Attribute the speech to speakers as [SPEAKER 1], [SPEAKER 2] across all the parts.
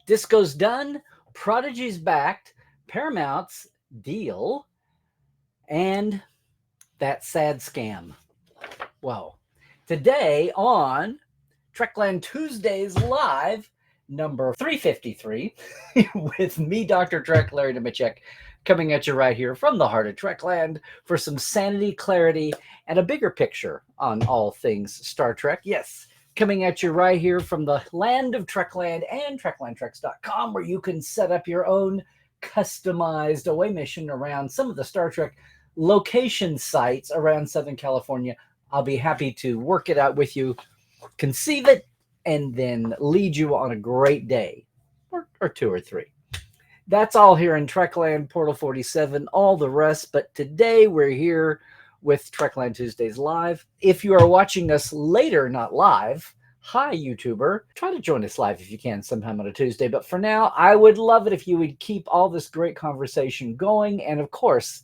[SPEAKER 1] Disco's done. Prodigy's backed. Paramount's deal. And that sad scam. Whoa. Today on Trekland Tuesdays Live, number 353, with me, Dr. Trek, Larry Nemecek, coming at you right here from the heart of Trekland for some sanity, clarity, and a bigger picture on all things Star Trek. Yes, coming at you right here from the land of Trekland and TreklandTreks.com, where you can set up your own customized away mission around some of the Star Trek location sites around Southern California. I'll be happy to work it out with you, conceive it, and then lead you on a great day, or two or three. That's all here in Trekland, Portal 47, all the rest. But today we're here with Trekland Tuesdays Live. If you are watching us later, not live, hi, YouTuber. Try to join us live if you can sometime on a Tuesday. But for now, I would love it if you would keep all this great conversation going. And of course,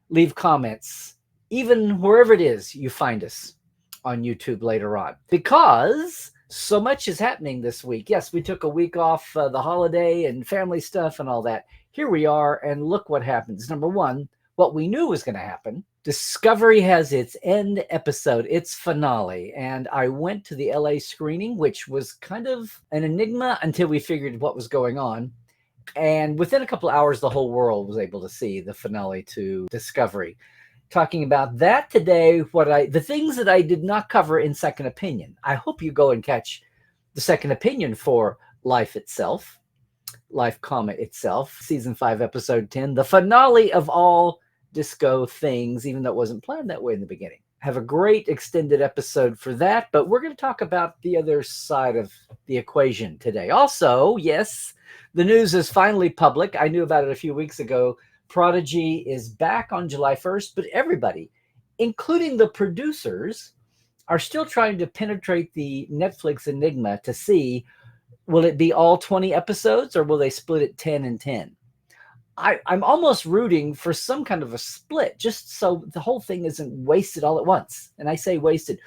[SPEAKER 1] leave comments, even wherever it is you find us on YouTube later on, because so much is happening this week. Yes, we took a week off the holiday and family stuff and all that. Here we are, and look what happens. Number one, what we knew was going to happen. Discovery has its end episode, its finale, and I went to the LA screening, which was kind of an enigma until we figured what was going on. And within a couple of hours, the whole world was able to see the finale to Discovery. Talking about that today, the things that I did not cover in Second Opinion. I hope you go and catch the Second Opinion for Life Itself, Life, Itself, Season 5, Episode 10, the finale of all Disco things, even though it wasn't planned that way in the beginning. Have a great extended episode for that, but we're going to talk about the other side of the equation today. Also, yes, the news is finally public. I knew about it a few weeks ago. Prodigy is back on July 1st, but everybody, including the producers, are still trying to penetrate the Netflix enigma to see, will it be all 20 episodes or will they split it 10 and 10? I'm almost rooting for some kind of a split, just so the whole thing isn't wasted all at once. And I say wasted.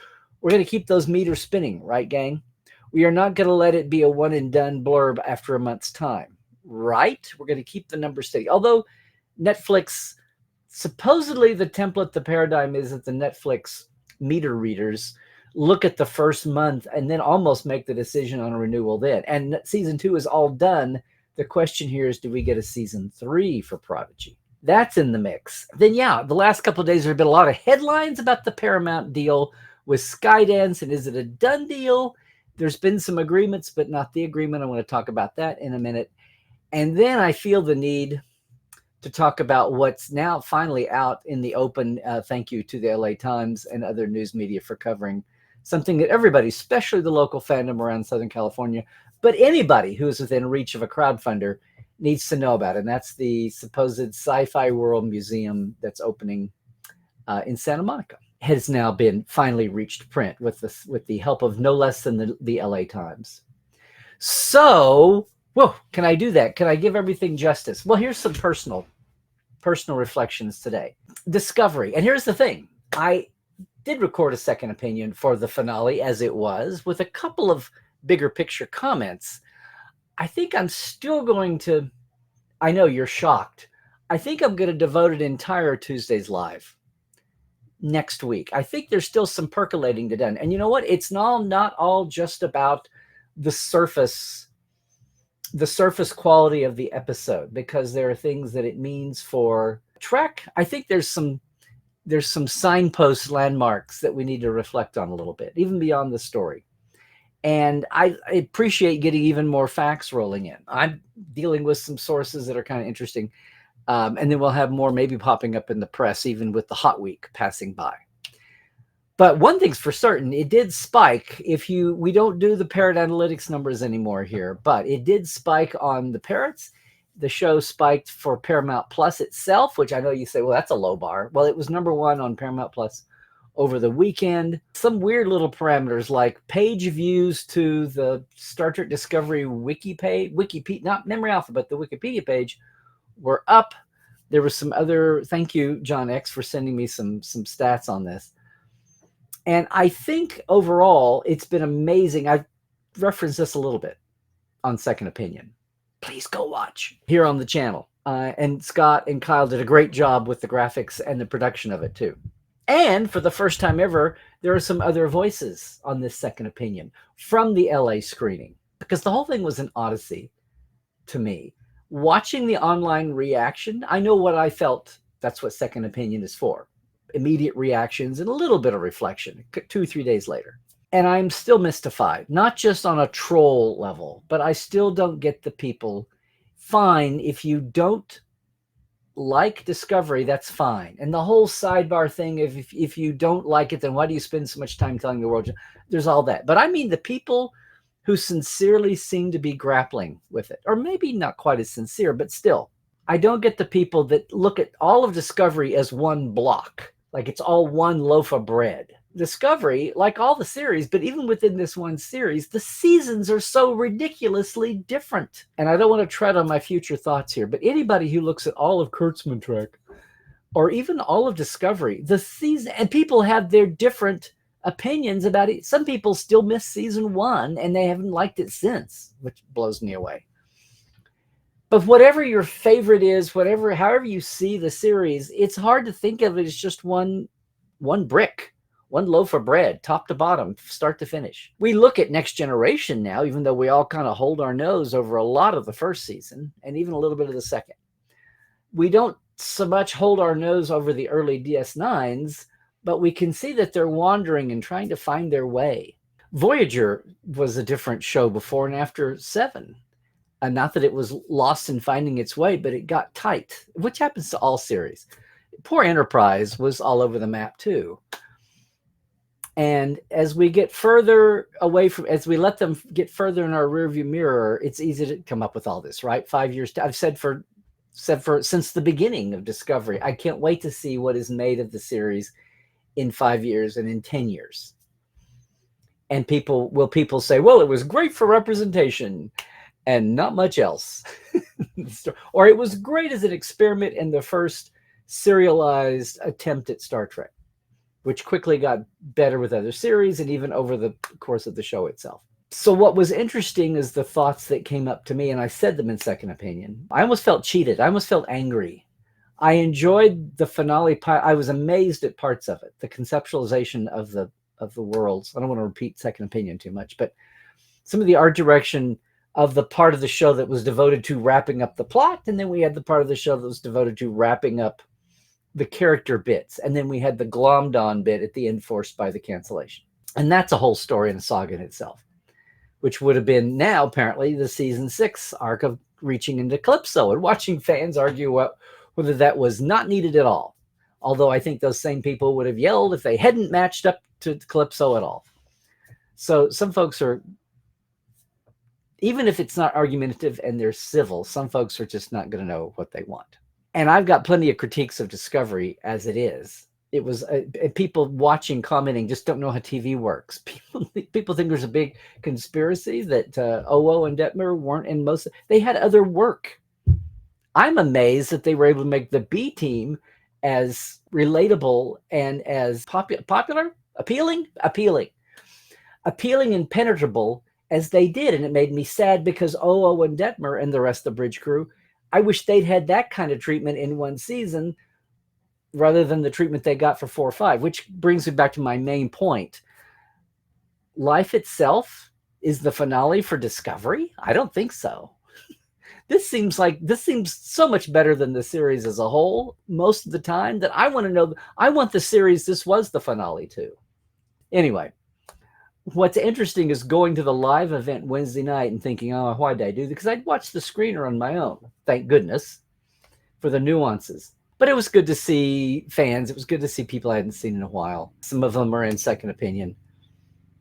[SPEAKER 1] We're going to keep those meters spinning, right, gang? We are not going to let it be a one and done blurb after a month's time, right? We're going to keep the numbers steady. Although Netflix, supposedly the template, the paradigm is that the Netflix meter readers look at the first month and then almost make the decision on a renewal then. And season 2 is all done. The question here is, do we get a season 3 for Prodigy? That's in the mix. Then, yeah, the last couple of days there have been a lot of headlines about the Paramount deal with Skydance. And is it a done deal? There's been some agreements, but not the agreement. I want to talk about that in a minute. And then I feel the need to talk about what's now finally out in the open. Thank you to the LA Times and other news media for covering something that everybody, especially the local fandom around Southern California, but anybody who is within reach of a crowdfunder needs to know about it. And that's the supposed Sci-Fi World Museum that's opening in Santa Monica. Has now been finally reached print with the help of no less than the LA Times. So, whoa, can I do that? Can I give everything justice? Well, here's some personal reflections today. Discovery. And here's the thing. I did record a second opinion for the finale as it was, with a couple of bigger picture comments. I think I'm still going to, I know you're shocked. I think I'm going to devote an entire Tuesdays Live next week. I think there's still some percolating to done. And you know what? It's not all just about the surface quality of the episode, because there are things that it means for Trek. I think there's some signpost landmarks that we need to reflect on a little bit, even beyond the story. And I appreciate getting even more facts rolling in. I'm dealing with some sources that are kind of interesting. And then we'll have more maybe popping up in the press, even with the hot week passing by. But one thing's for certain, it did spike. We don't do the Parrot Analytics numbers anymore here, but it did spike on the Parrots. The show spiked for Paramount Plus itself, which I know you say, well, that's a low bar. Well, it was number 1 on Paramount Plus over the weekend. Some weird little parameters like page views to the Star Trek Discovery wiki page, Wikipedia, not Memory Alpha, but the Wikipedia page, were up. There was some other, thank you, John X, for sending me some stats on this. And I think overall, it's been amazing. I've referenced this a little bit on Second Opinion. please go watch here on the channel. And Scott and Kyle did a great job with the graphics and the production of it too. And for the first time ever, there are some other voices on this second opinion from the LA screening, because the whole thing was an odyssey to me. Watching the online reaction, I know what I felt. That's what second opinion is for. Immediate reactions and a little bit of reflection 2-3 days later. And I'm still mystified, not just on a troll level, but I still don't get the people. Fine, if you don't like Discovery, that's fine. And the whole sidebar thing, if you don't like it, then why do you spend so much time telling the world? There's all that. But I mean the people who sincerely seem to be grappling with it, or maybe not quite as sincere, but still. I don't get the people that look at all of Discovery as one block, like it's all one loaf of bread. Discovery, like all the series, but even within this one series, the seasons are so ridiculously different. And I don't want to tread on my future thoughts here, but anybody who looks at all of Kurtzman Trek, or even all of Discovery, the season, and people have their different opinions about it. Some people still miss season 1 and they haven't liked it since, which blows me away. But whatever your favorite is, however you see the series, it's hard to think of it as just one brick, one loaf of bread, top to bottom, start to finish. We look at Next Generation now, even though we all kind of hold our nose over a lot of the first season and even a little bit of the second. We don't so much hold our nose over the early DS9s, but we can see that they're wandering and trying to find their way. Voyager was a different show before and after 7. Not that it was lost in finding its way, but it got tight, which happens to all series. Poor Enterprise was all over the map too. And as we get further away from, as we let them get further in our rearview mirror, it's easy to come up with all this, right? 5 years. I've said since the beginning of Discovery, I can't wait to see what is made of the series in 5 years and in 10 years. And people say, well, it was great for representation and not much else. Or it was great as an experiment in the first serialized attempt at Star Trek, which quickly got better with other series and even over the course of the show itself. So what was interesting is the thoughts that came up to me, and I said them in second opinion. I almost felt cheated. I almost felt angry. I enjoyed the finale. I was amazed at parts of it, the conceptualization of the worlds. I don't want to repeat second opinion too much, but some of the art direction of the part of the show that was devoted to wrapping up the plot, and then we had the part of the show that was devoted to wrapping up the character bits, and then we had the glommed-on bit at the end forced by the cancellation. And that's a whole story and a saga in itself, which would have been now apparently the season 6 arc of reaching into Calypso, and watching fans argue whether that was not needed at all. Although I think those same people would have yelled if they hadn't matched up to Calypso at all. So some folks are, even if it's not argumentative and they're civil, some folks are just not going to know what they want. And I've got plenty of critiques of Discovery as it is. It was people watching, commenting, just don't know how TV works. People think there's a big conspiracy that Owo and Detmer weren't in most. They had other work. I'm amazed that they were able to make the B team as relatable and as popular, appealing, and penetrable as they did. And it made me sad because Owo and Detmer and the rest of the bridge crew, I wish they'd had that kind of treatment in one season rather than the treatment they got for 4 or 5, which brings me back to my main point. Life itself is the finale for Discovery? I don't think so. This seems so much better than the series as a whole most of the time that I want to know. I want the series this was the finale too. Anyway, what's interesting is going to the live event Wednesday night and thinking, oh, why did I do that? Because I'd watched the screener on my own, thank goodness, for the nuances. But it was good to see fans. It was good to see people I hadn't seen in a while. Some of them are in second opinion.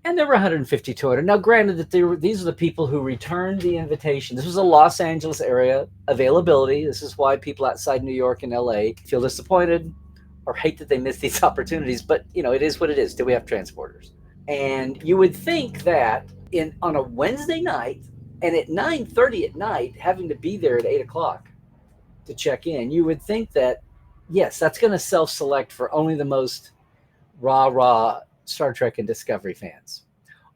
[SPEAKER 1] And there were 150, 200. Now, granted that these are the people who returned the invitation. This was a Los Angeles area availability. This is why people outside New York and LA feel disappointed or hate that they miss these opportunities. But, it is what it is. Do we have transporters? And you would think that on a Wednesday night and at 9:30 at night, having to be there at 8 o'clock to check in, you would think that, yes, that's going to self-select for only the most rah-rah Star Trek and Discovery fans.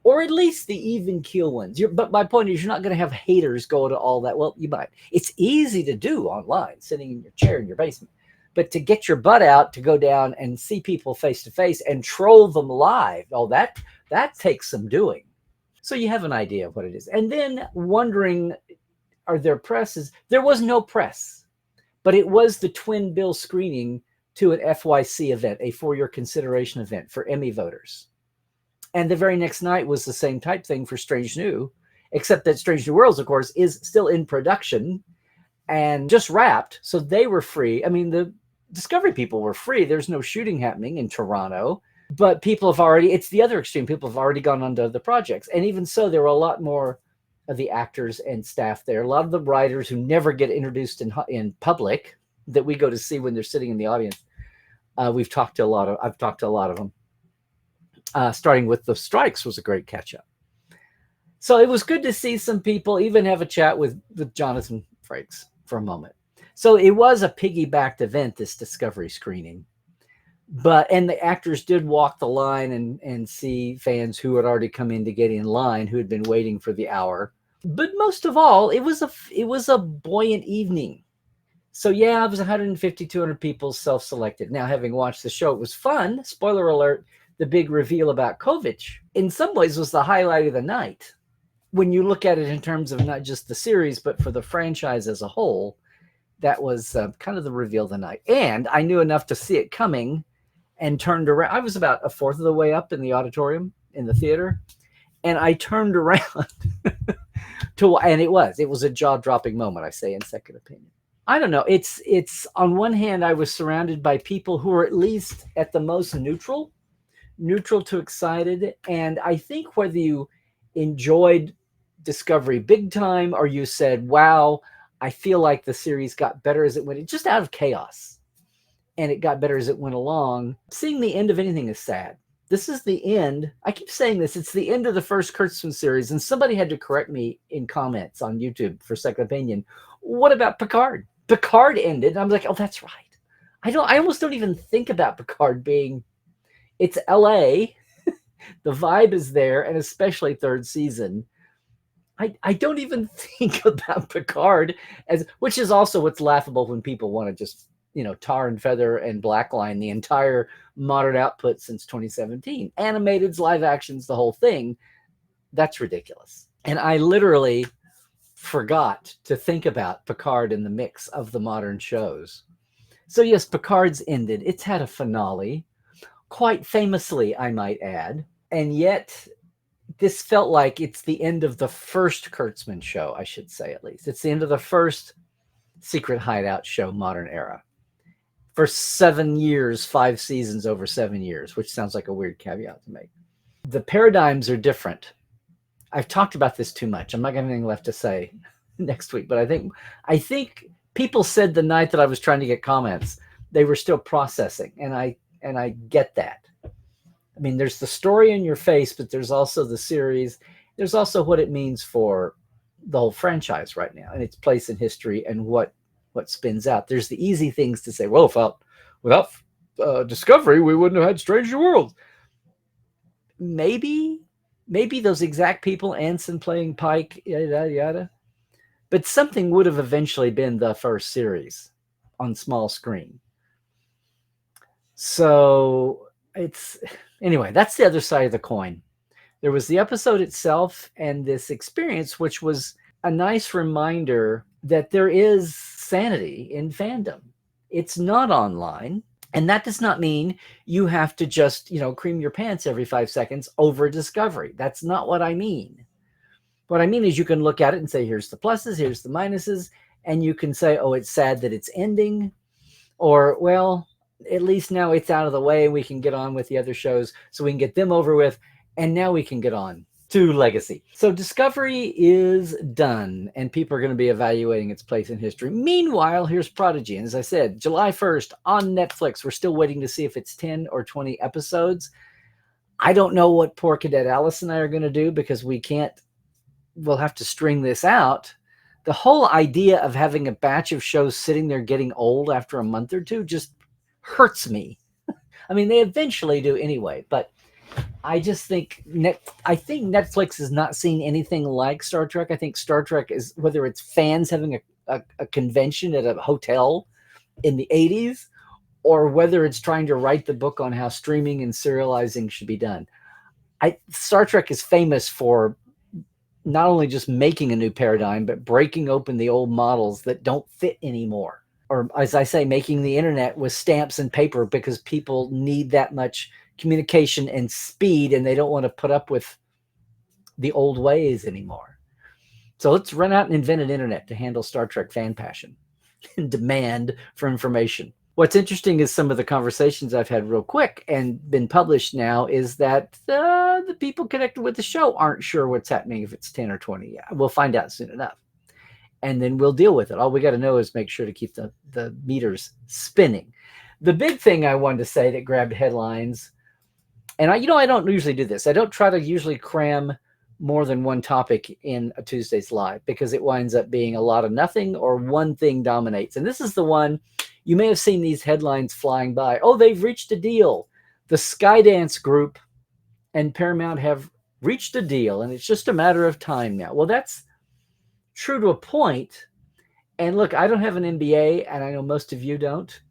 [SPEAKER 1] or at least the even keel ones. But my point is, you're not going to have haters go to all that. Well, you might. It's easy to do online, sitting in your chair in your basement. But to get your butt out to go down and see people face to face and troll them live, oh, that takes some doing. So you have an idea of what it is. And then wondering, are there presses? There was no press, but it was the twin bill screening to an FYC event, a for your consideration event for Emmy voters. And the very next night was the same type thing for Strange New, except that Strange New Worlds, of course, is still in production and just wrapped. So they were free. I mean, the Discovery people were free. There's no shooting happening in Toronto, but people have already, it's the other extreme. People have already gone on to other projects. And even so, there were a lot more of the actors and staff there. A lot of the writers who never get introduced in public that we go to see when they're sitting in the audience. I've talked to a lot of them. Starting with the strikes was a great catch up. So it was good to see some people, even have a chat with Jonathan Frakes for a moment. So it was a piggybacked event, this Discovery screening. And the actors did walk the line and see fans who had already come in to get in line, who had been waiting for the hour. But most of all, it was a buoyant evening. So yeah, it was 150, 200 people self-selected. Now, having watched the show, it was fun. Spoiler alert, the big reveal about Kovic, in some ways, was the highlight of the night. When you look at it in terms of not just the series, but for the franchise as a whole, that was kind of the reveal of the night. And I knew enough to see it coming and turned around. I was about a fourth of the way up in the auditorium in the theater, and I turned around and it was a jaw-dropping moment, I say, in second opinion. I don't know. It's on one hand, I was surrounded by people who were at least at the most neutral to excited. And I think whether you enjoyed Discovery big time or you said, wow, I feel like the series got better as it went, just out of chaos. And it got better as it went along. Seeing the end of anything is sad. This is the end. I keep saying this. It's the end of the first Kurtzman series. And somebody had to correct me in comments on YouTube for Second Opinion. What about Picard? Picard ended. I'm like, oh, that's right. I almost don't even think about Picard being, it's LA. The vibe is there. And especially third season. I don't even think about Picard which is also what's laughable when people want to just, tar and feather and blackline the entire modern output since 2017. Animateds, live actions, the whole thing. That's ridiculous. And I literally forgot to think about Picard in the mix of the modern shows. So yes, Picard's ended. It's had a finale, quite famously, I might add. And yet this felt like it's the end of the first Kurtzman show, I should say, at least. It's the end of the first Secret Hideout show, modern era. For 7 years, 5 seasons over 7 years, which sounds like a weird caveat to make. The paradigms are different. I've talked about this too much. I'm not going to have anything left to say next week, but I think people said the night that I was trying to get comments, they were still processing, and I get that. I mean, there's the story in your face, but there's also the series. There's also what it means for the whole franchise right now and its place in history and what spins out. There's the easy things to say, well, without Discovery, we wouldn't have had Strange New Worlds. Maybe those exact people, Anson playing Pike, yada, yada. But something would have eventually been the first series on small screen. So anyway, that's the other side of the coin. There was the episode itself and this experience, which was a nice reminder that there is sanity in fandom. It's not online. And that does not mean you have to just, cream your pants every 5 seconds over Discovery. That's not what I mean. What I mean is you can look at it and say, here's the pluses, here's the minuses. And you can say, oh, it's sad that it's ending. Or, well, at least now it's out of the way and we can get on with the other shows so we can get them over with. And now we can get on to Legacy. So Discovery is done and people are going to be evaluating its place in history. Meanwhile, here's Prodigy. And as I said, July 1st on Netflix. We're still waiting to see if it's 10 or 20 episodes. I don't know what poor Cadet Alice and I are going to do because we'll have to string this out. The whole idea of having a batch of shows sitting there getting old after a month or two just hurts me. I mean, they eventually do anyway, but I just think I think Netflix has not seen anything like Star Trek. I think Star Trek is, whether it's fans having a convention at a hotel in the 80s, or whether it's trying to write the book on how streaming and serializing should be done. Star Trek is famous for not only just making a new paradigm, but breaking open the old models that don't fit anymore. Or, as I say, making the internet with stamps and paper, because people need that much communication and speed, and they don't want to put up with the old ways anymore. So let's run out and invent an internet to handle Star Trek fan passion and demand for information. What's interesting is some of the conversations I've had real quick and been published now is that the people connected with the show aren't sure what's happening if it's 10 or 20. Yeah, we'll find out soon enough. And then we'll deal with it. All we got to know is make sure to keep the meters spinning. The big thing I wanted to say that grabbed headlines, and I don't usually do this. I don't try to usually cram more than one topic in a Tuesday's Live, because it winds up being a lot of nothing, or one thing dominates. And this is the one, you may have seen these headlines flying by. Oh, they've reached a deal. The Skydance Group and Paramount have reached a deal, and it's just a matter of time now. Well, that's true to a point. And look, I don't have an MBA, and I know most of you don't.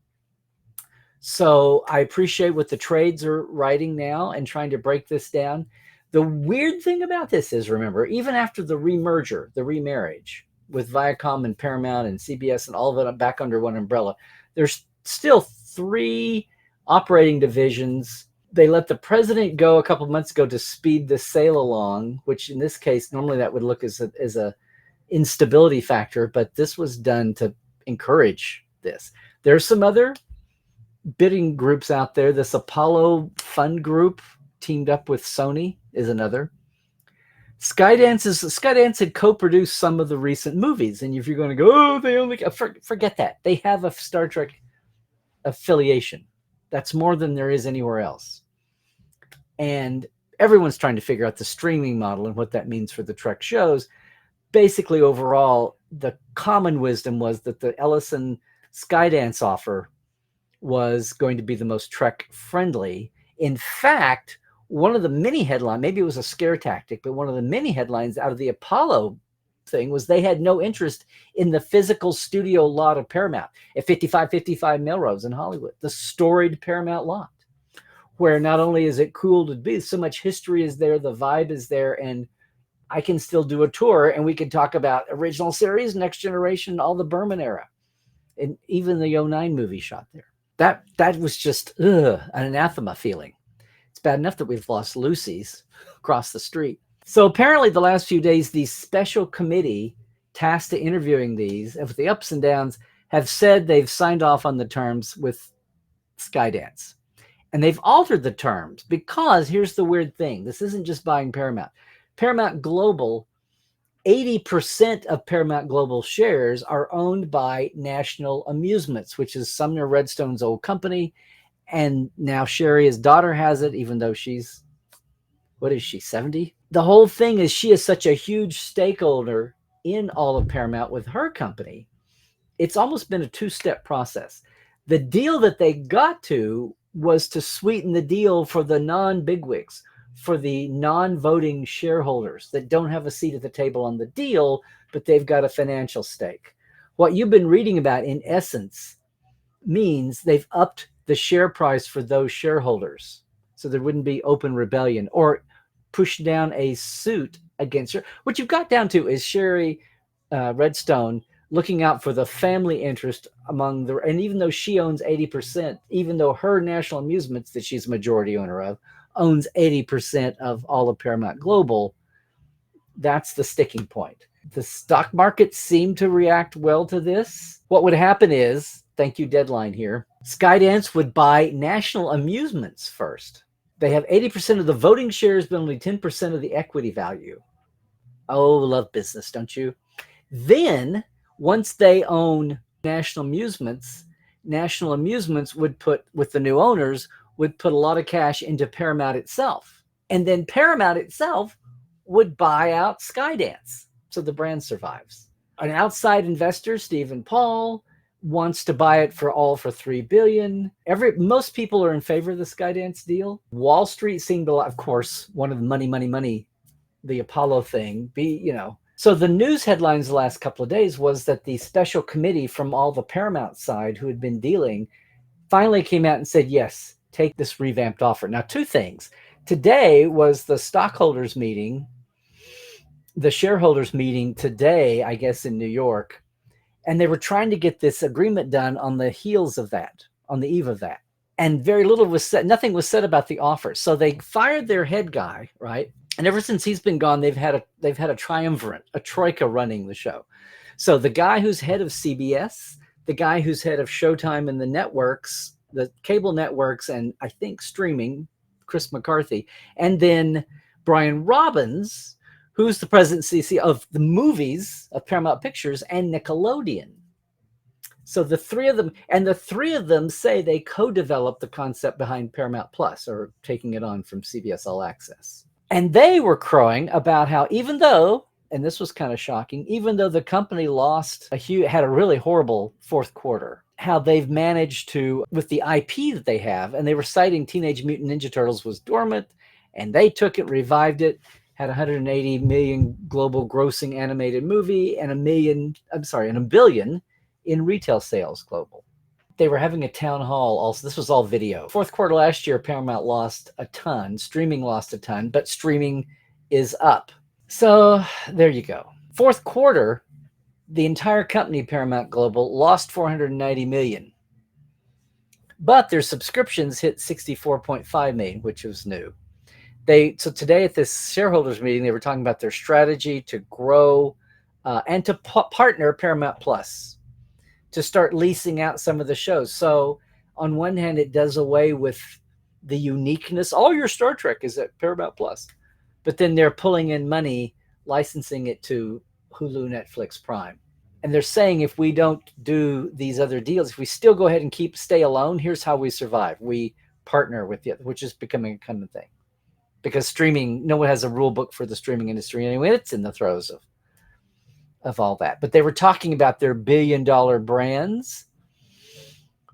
[SPEAKER 1] So I appreciate what the trades are writing now and trying to break this down. The weird thing about this is, remember, even after the remerger, the remarriage with Viacom and Paramount and CBS and all of it back under one umbrella, there's still 3 operating divisions. They let the president go a couple of months ago to speed the sale along, which in this case, normally that would look as a instability factor, but this was done to encourage this. There's some other bidding groups out there. This Apollo Fund Group teamed up with Sony is another. Skydance had co-produced some of the recent movies, and if you're going to go, oh, they only forget that. They have a Star Trek affiliation. That's more than there is anywhere else. And everyone's trying to figure out the streaming model and what that means for the Trek shows. Basically, overall, the common wisdom was that the Ellison Skydance offer was going to be the most Trek friendly. In fact, one of the many headlines, maybe it was a scare tactic, but one of the many headlines out of the Apollo thing was they had no interest in the physical studio lot of Paramount at 5555 Melrose in Hollywood, the storied Paramount lot, where not only is it cool to be, so much history is there, the vibe is there, and I can still do a tour and we can talk about original series, Next Generation, all the Berman era, and even the 09 movie shot there. That was just an anathema feeling. It's bad enough that we've lost Lucy's across the street. So apparently the last few days, the special committee tasked to interviewing these, with the ups and downs, have said they've signed off on the terms with Skydance. And they've altered the terms because here's the weird thing. This isn't just buying Paramount. Paramount Global, 80% of Paramount Global shares are owned by National Amusements, which is Sumner Redstone's old company. And now Sherry, his daughter, has it, even though she's, what is she, 70? The whole thing is she is such a huge stakeholder in all of Paramount with her company. It's almost been a 2-step process. The deal that they got to was to sweeten the deal for the non-bigwigs, for the non-voting shareholders that don't have a seat at the table on the deal, but they've got a financial stake. What you've been reading about, in essence, means they've upped the share price for those shareholders, so there wouldn't be open rebellion or push down a suit against her. What you've got down to is Sherry Redstone looking out for the family interest among the, and even though she owns 80%, even though her National Amusements that she's a majority owner of owns 80% of all of Paramount Global, that's the sticking point. The stock market seemed to react well to this. What would happen is, thank you, Deadline here, Skydance would buy National Amusements first. They have 80% of the voting shares, but only 10% of the equity value. Oh, love business, don't you? Then, once they own National Amusements would put, with the new owners, would put a lot of cash into Paramount itself. And then Paramount itself would buy out Skydance. So the brand survives. An outside investor, Stephen Paul, wants to buy it for $3 billion. Most people are in favor of the Skydance deal. Wall Street seemed a lot, of course, one of the money, the Apollo thing. So the news headlines the last couple of days was that the special committee from all the Paramount side who had been dealing finally came out and said, yes, take this revamped offer. Now, two things. Today was the stockholders meeting, the shareholders meeting today, I guess, in New York. And they were trying to get this agreement done on the heels of that, on the eve of that. And very little was said, nothing was said about the offer. So they fired their head guy, right? And ever since he's been gone, they've had a triumvirate, a troika running the show. So the guy who's head of CBS, the guy who's head of Showtime and the networks, the cable networks, and I think streaming, Chris McCarthy, and then Brian Robbins, who's the president and CEO of the movies of Paramount Pictures and Nickelodeon. So the three of them say they co-developed the concept behind Paramount Plus, or taking it on from CBS All Access. And they were crowing about how, even though, and this was kind of shocking, even though the company had a really horrible fourth quarter, how they've managed to, with the IP that they have, and they were citing Teenage Mutant Ninja Turtles was dormant, and they took it, revived it, had 180 million global grossing animated movie and $1 billion in retail sales global. They were having a town hall also. This was all video. Fourth quarter last year, Paramount lost a ton. Streaming lost a ton, but streaming is up. So there you go. Fourth quarter, the entire company, Paramount Global, lost $490 million. But their subscriptions hit 64.5 million, which was new. So today at this shareholders meeting, they were talking about their strategy to grow and to partner Paramount Plus to start leasing out some of the shows. So on one hand, it does away with the uniqueness. All your Star Trek is at Paramount Plus, but then they're pulling in money, licensing it to Hulu, Netflix, Prime. And they're saying, if we don't do these other deals, if we still go ahead and stay alone, here's how we survive. We partner with the other, which is becoming a common thing. Because streaming, no one has a rule book for the streaming industry anyway. It's in the throes of all that. But they were talking about their billion-dollar brands.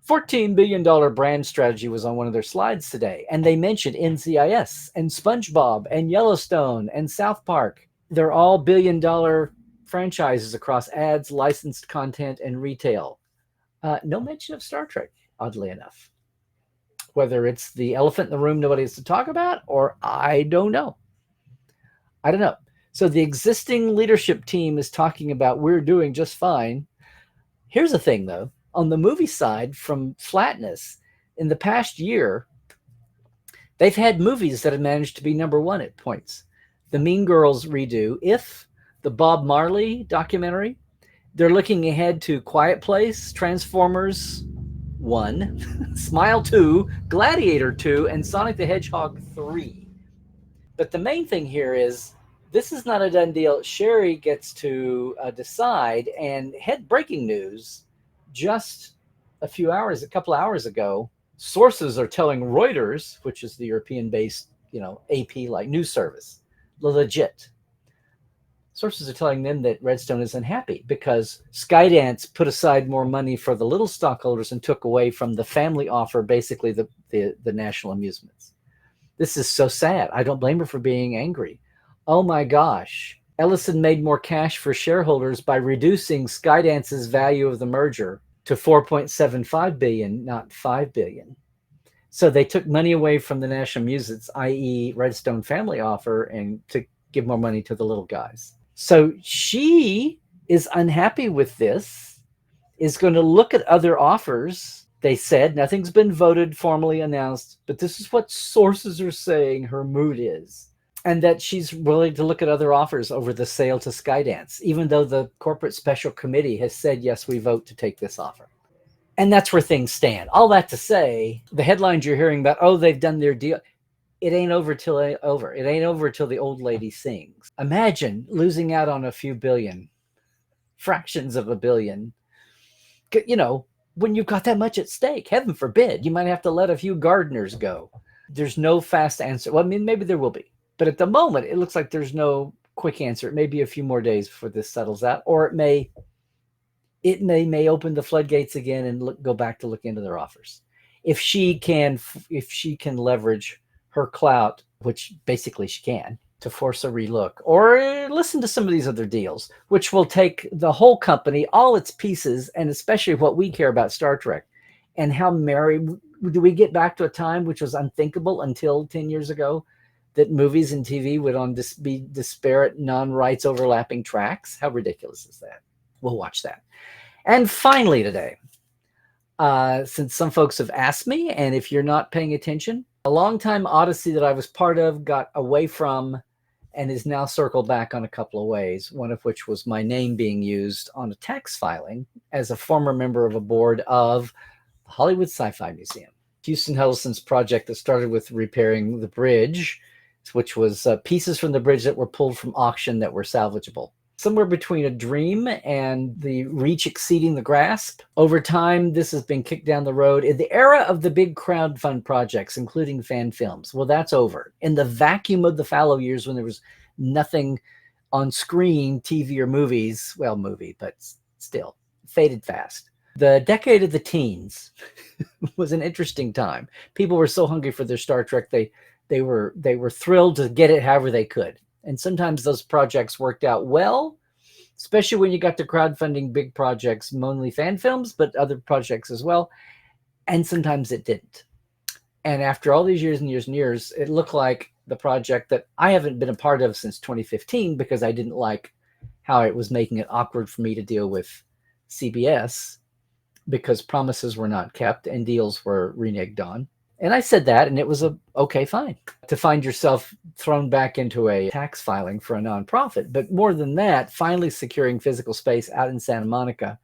[SPEAKER 1] $14 billion brand strategy was on one of their slides today. And they mentioned NCIS and SpongeBob and Yellowstone and South Park. They're all billion-dollar franchises across ads, licensed content, and retail. No mention of Star Trek, oddly enough. Whether it's the elephant in the room nobody has to talk about, or I don't know. So the existing leadership team is talking about we're doing just fine. Here's the thing, though. On the movie side, from flatness, in the past year, they've had movies that have managed to be number one at points. The Mean Girls redo, the Bob Marley documentary. They're looking ahead to Quiet Place, Transformers 1, Smile 2, Gladiator 2, and Sonic the Hedgehog 3. But the main thing here is, this is not a done deal. Sherry gets to decide, and breaking news, just a couple hours ago, sources are telling Reuters, which is the European-based, AP-like news service, legit. Sources are telling them that Redstone is unhappy because Skydance put aside more money for the little stockholders and took away from the family offer, basically the national amusements. This is so sad. I don't blame her for being angry. Oh my gosh. Ellison made more cash for shareholders by reducing Skydance's value of the merger to $4.75 billion, not $5 billion. So they took money away from the national amusements, i.e. Redstone family offer, and to give more money to the little guys. So she is unhappy with this, is going to look at other offers. They said nothing's been voted, formally announced, but this is what sources are saying her mood is. And that she's willing to look at other offers over the sale to Skydance, even though the corporate special committee has said, yes, we vote to take this offer. And that's where things stand. All that to say, the headlines you're hearing about, they've done their deal. It ain't over till It ain't over till the old lady sings. Imagine losing out on a few billion, fractions of a billion. When you've got that much at stake, heaven forbid, you might have to let a few gardeners go. There's no fast answer. Well, maybe there will be. But at the moment, it looks like there's no quick answer. It may be a few more days before this settles out, or it may it may open the floodgates again and go back to look into their offers. If she can leverage her clout, which basically she can, to force a relook, or listen to some of these other deals, which will take the whole company, all its pieces, and especially what we care about, Star Trek, and how merry do we get back to a time which was unthinkable until 10 years ago, that movies and TV would be disparate, non-rights overlapping tracks. How ridiculous is that? We'll watch that. And finally today, since some folks have asked me, and if you're not paying attention, a longtime odyssey that I was part of got away from and is now circled back on a couple of ways, one of which was my name being used on a tax filing as a former member of a board of the Hollywood Sci-Fi Museum. Houston Huddleston's project that started with repairing the bridge, which was pieces from the bridge that were pulled from auction that were salvageable. Somewhere between a dream and the reach exceeding the grasp. Over time, this has been kicked down the road. In the era of the big crowdfund projects, including fan films, well, that's over. In the vacuum of the fallow years when there was nothing on screen, TV or movies, well, movie, but still, faded fast. The decade of the teens was an interesting time. People were so hungry for their Star Trek, they were thrilled to get it however they could. And sometimes those projects worked out well, especially when you got to crowdfunding big projects, mainly fan films, but other projects as well. And sometimes it didn't. And after all these years and years and years, it looked like the project that I haven't been a part of since 2015 because I didn't like how it was making it awkward for me to deal with CBS because promises were not kept and deals were reneged on. And I said that, and it was okay, fine. To find yourself thrown back into a tax filing for a nonprofit. But more than that, finally securing physical space out in Santa Monica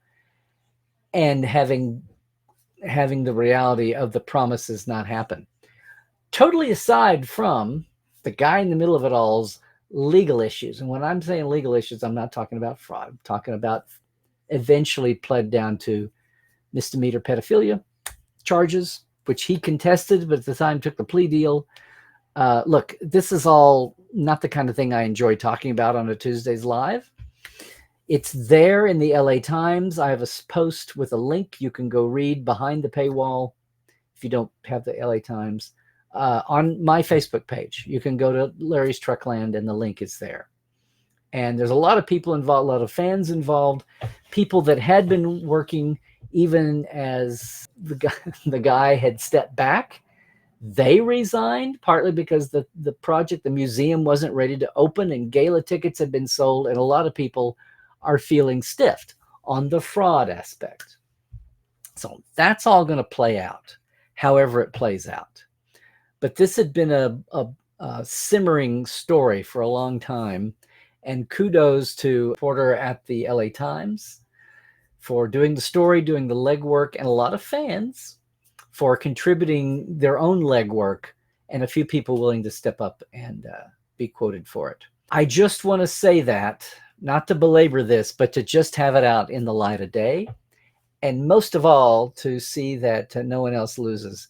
[SPEAKER 1] and having the reality of the promises not happen. Totally aside from the guy in the middle of it all's legal issues. And when I'm saying legal issues, I'm not talking about fraud. I'm talking about eventually pled down to misdemeanor pedophilia charges, which he contested, but at the time took the plea deal. Look, this is all not the kind of thing I enjoy talking about on a Tuesdays Live. It's there in the LA Times. I have a post with a link. You can go read behind the paywall if you don't have the LA Times. On my Facebook page, you can go to Larry's Trekland and the link is there. And there's a lot of people involved, a lot of fans involved, people that had been working even as the guy had stepped back. They resigned partly because the project, the museum wasn't ready to open and gala tickets had been sold. And a lot of people are feeling stiffed on the fraud aspect. So that's all going to play out, however it plays out. But this had been a simmering story for a long time. And kudos to Porter at the LA Times for doing the story, doing the legwork, and a lot of fans for contributing their own legwork, and a few people willing to step up and be quoted for it. I just want to say that, not to belabor this, but to just have it out in the light of day, and most of all, to see that no one else loses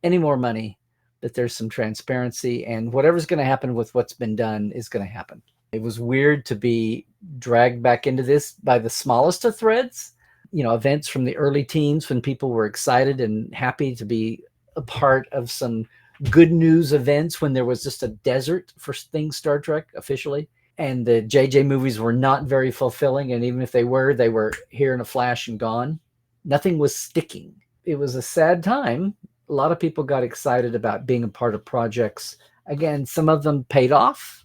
[SPEAKER 1] any more money, that there's some transparency, and whatever's going to happen with what's been done is going to happen. It was weird to be dragged back into this by the smallest of threads. You know, events from the early teens when people were excited and happy to be a part of some good news events when there was just a desert for things Star Trek officially. And the JJ movies were not very fulfilling. And even if they were here in a flash and gone. Nothing was sticking. It was a sad time. A lot of people got excited about being a part of projects. Again, some of them paid off.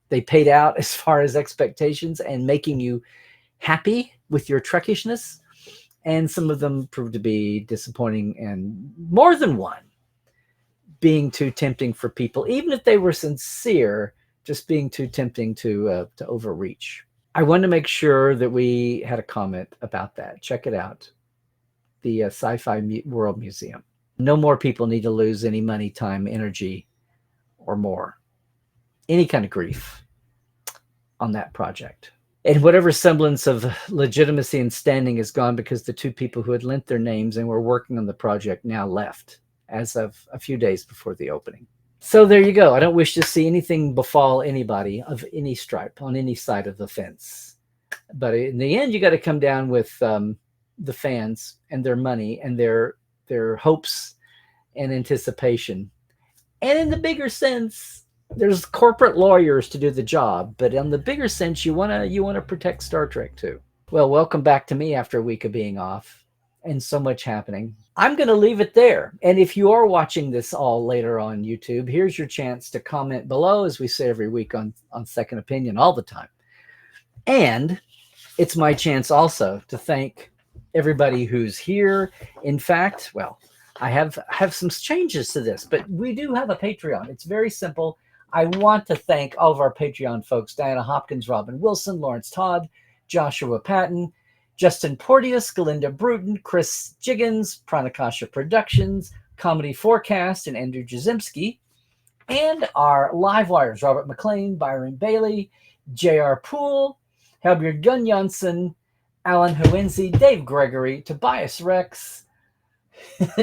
[SPEAKER 1] They paid out as far as expectations and making you happy with your Trekishness, and some of them proved to be disappointing, and more than one being too tempting for people, even if they were sincere, just being too tempting to overreach. I wanted to make sure that we had a comment about that. Check it out, the Sci-Fi World Museum. No more people need to lose any money, time, energy, or more, any kind of grief on that project. And whatever semblance of legitimacy and standing is gone because the two people who had lent their names and were working on the project now left as of a few days before the opening. So there you go. I don't wish to see anything befall anybody of any stripe on any side of the fence. But in the end, you got to come down with the fans and their money and their hopes and anticipation. And in the bigger sense, there's corporate lawyers to do the job, but in the bigger sense, you wanna protect Star Trek too. Well, welcome back to me after a week of being off and so much happening. I'm going to leave it there. And if you are watching this all later on YouTube, here's your chance to comment below, as we say every week on Second Opinion all the time. And it's my chance also to thank everybody who's here. In fact, well, I have some changes to this, but we do have a Patreon. It's very simple. I want to thank all of our Patreon folks: Diana Hopkins, Robin Wilson, Lawrence Todd, Joshua Patton, Justin Porteous, Galinda Bruton, Chris Jiggins, Pranakasha Productions, Comedy Forecast, and Andrew Jazimski. And our live wires: Robert McLean, Byron Bailey, J.R. Poole, Helbjörn Gunjansson, Alan Hoenzi, Dave Gregory, Tobias Rex,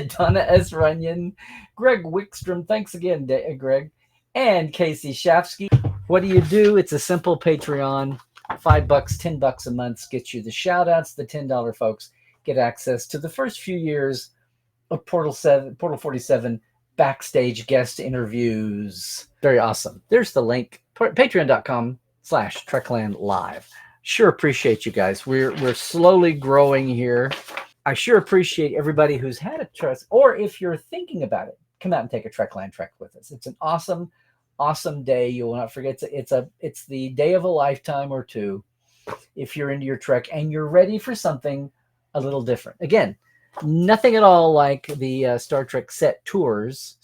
[SPEAKER 1] Donna S. Runyon, Greg Wickstrom. Thanks again, Greg. And Casey Shafsky. What do? It's a simple Patreon. $5, $10 a month gets you the shout outs. The $10 folks get access to the first few years of Portal 47 backstage guest interviews. Very awesome. There's the link. Patreon.com/Trekland Live. Sure appreciate you guys. We're slowly growing here. I sure appreciate everybody who's had a trust, or if you're thinking about it, come out and take a Trekland trek with us. It's an awesome day. You will not forget. It's the day of a lifetime or two if you're into your trek and you're ready for something a little different. Again, nothing at all like the Star Trek tours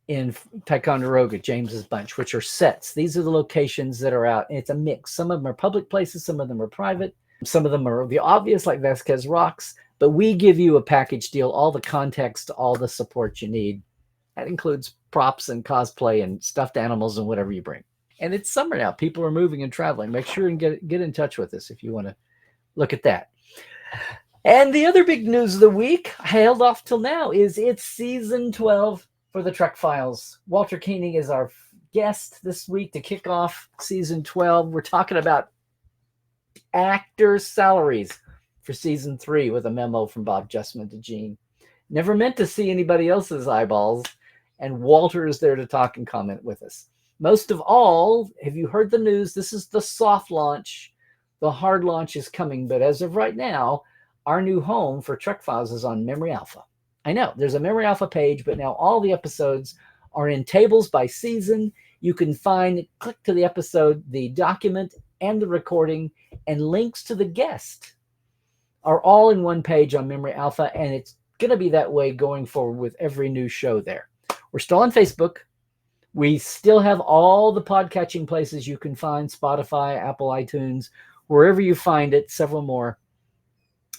[SPEAKER 1] in Ticonderoga, James's Bunch, which are sets. These are the locations that are out. And it's a mix. Some of them are public places, some of them are private, some of them are the obvious, like Vasquez Rocks. But we give you a package deal, all the context, all the support you need. That includes props and cosplay and stuffed animals and whatever you bring. And it's summer now. People are moving and traveling. Make sure and get in touch with us if you want to look at that. And the other big news of the week, held off till now, is it's season 12 for the Trek Files. Walter Koenig is our guest this week to kick off season 12. We're talking about actors' salaries for season 3 with a memo from Bob Justman to Gene. Never meant to see anybody else's eyeballs, and Walter is there to talk and comment with us. Most of all, have you heard the news? This is the soft launch. The hard launch is coming, but as of right now, our new home for Trek Files is on Memory Alpha. I know there's a Memory Alpha page, but now all the episodes are in tables by season. You can click to the episode, the document, and the recording, and links to the guest are all in one page on Memory Alpha, and it's going to be that way going forward with every new show there. We're still on Facebook. We still have all the podcatching places you can find: Spotify, Apple iTunes, wherever you find it, several more.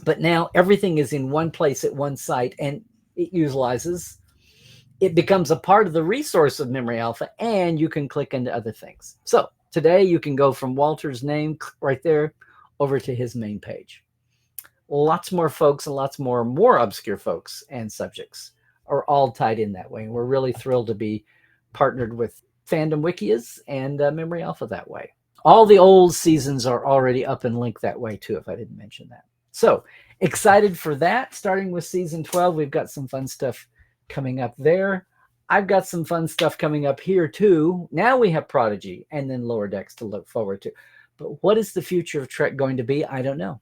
[SPEAKER 1] But now everything is in one place at one site, and it becomes a part of the resource of Memory Alpha, and you can click into other things. So today you can go from Walter's name right there over to his main page. Lots more folks and lots more obscure folks and subjects are all tied in that way. And we're really thrilled to be partnered with Fandom Wikias and Memory Alpha that way. All the old seasons are already up and linked that way too, if I didn't mention that. So excited for that. Starting with season 12, we've got some fun stuff coming up there. I've got some fun stuff coming up here too. Now we have Prodigy and then Lower Decks to look forward to. But what is the future of Trek going to be? I don't know.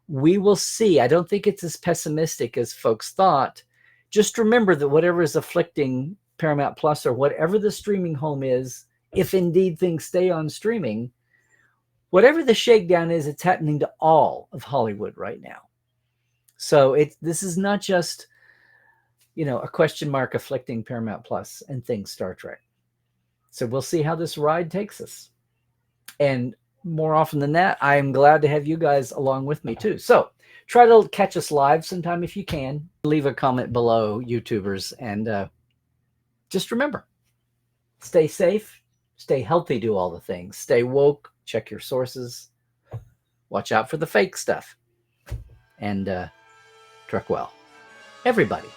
[SPEAKER 1] We will see. I don't think it's as pessimistic as folks thought. Just remember that whatever is afflicting Paramount Plus or whatever the streaming home is, if indeed things stay on streaming, whatever the shakedown is, it's happening to all of Hollywood right now. So this is not just, a question mark afflicting Paramount Plus and things Star Trek. So we'll see how this ride takes us. And more often than that, I am glad to have you guys along with me too. So try to catch us live sometime if you can. Leave a comment below, YouTubers, and just remember, stay safe, stay healthy, do all the things, stay woke, check your sources, watch out for the fake stuff, and Trek well. Everybody.